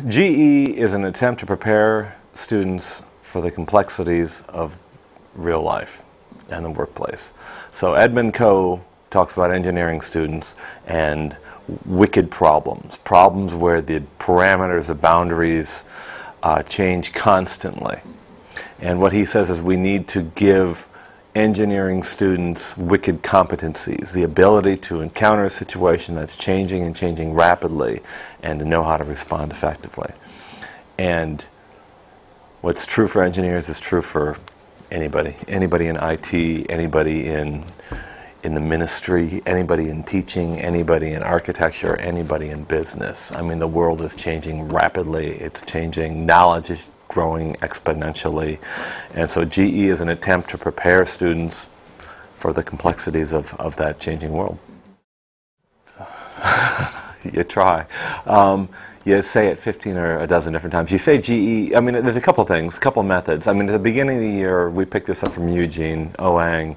GE is an attempt to prepare students for the complexities of real life and the workplace. So Edmund Coe talks about engineering students and wicked problems, problems where the parameters, the boundaries change constantly. And what he says is we need to give engineering students wicked competencies, the ability to encounter a situation that's changing and changing rapidly and to know how to respond effectively. And what's true for engineers is true for anybody in IT, anybody in the ministry, anybody in teaching, anybody in architecture, anybody in business. I mean, the world is changing rapidly. It's changing. Knowledge is growing exponentially. And so GE is an attempt to prepare students for the complexities of that changing world. You try. You say it 15 or a dozen different times. You say GE, I mean, there's a couple things, a couple methods. I mean, at the beginning of the year, we picked this up from Eugene Oang,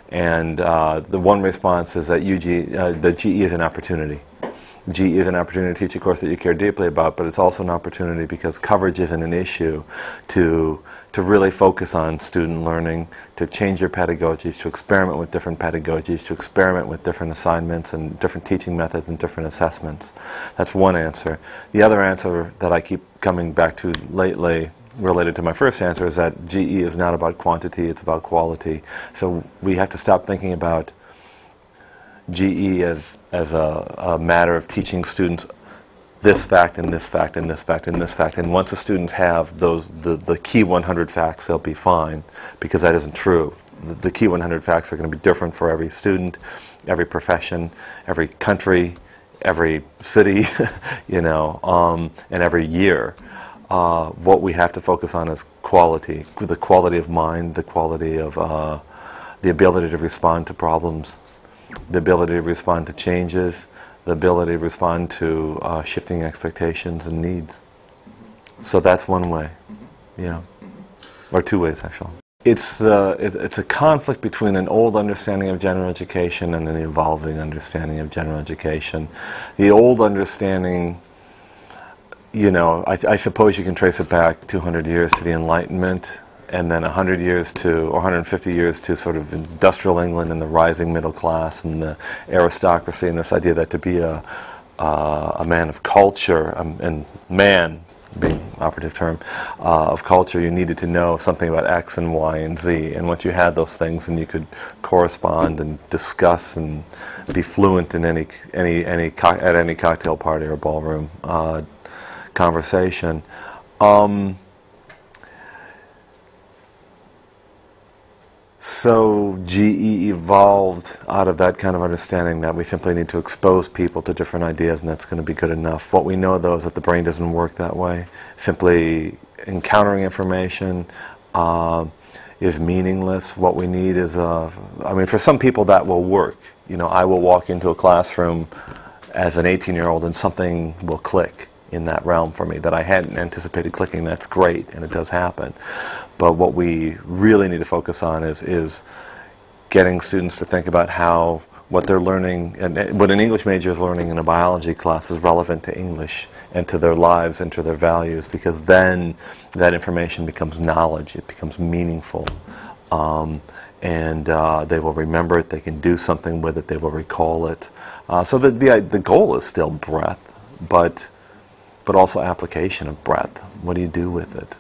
and the one response is that GE is an opportunity. GE is an opportunity to teach a course that you care deeply about, but it's also an opportunity because coverage isn't an issue to really focus on student learning, to change your pedagogies, to experiment with different pedagogies, to experiment with different assignments and different teaching methods and different assessments. That's one answer. The other answer that I keep coming back to lately, related to my first answer, is that GE is not about quantity, it's about quality. So we have to stop thinking about GE as a matter of teaching students this fact and this fact and this fact and this fact. And once the students have the key 100 facts, they'll be fine, because that isn't true. The key 100 facts are going to be different for every student, every profession, every country, every city, you know, and every year. What we have to focus on is quality, the quality of mind, the quality of the ability to respond to problems, the ability to respond to changes, the ability to respond to shifting expectations and needs. So that's one way, yeah, or two ways actually. It's a conflict between an old understanding of general education and an evolving understanding of general education. The old understanding, you know, I suppose you can trace it back 200 years to the Enlightenment, and then 100 years to, or 150 years to sort of industrial England and the rising middle class and the aristocracy, and this idea that to be a man of culture, and man being operative term, of culture, you needed to know something about X and Y and Z. And once you had those things, then you could correspond and discuss and be fluent in at any cocktail party or ballroom conversation. So GE evolved out of that kind of understanding that we simply need to expose people to different ideas, and that's going to be good enough. What we know, though, is that the brain doesn't work that way. Simply encountering information is meaningless. What we need is I mean, for some people that will work. You know, I will walk into a classroom as an 18-year-old and something will click in that realm for me that I hadn't anticipated clicking. That's great, and it does happen. But what we really need to focus on is getting students to think about how what they're learning, and what an English major is learning in a biology class, is relevant to English and to their lives and to their values, because then that information becomes knowledge, it becomes meaningful. And they will remember it, they can do something with it, they will recall it. So the goal is still breadth, but also application of breadth. What do you do with it?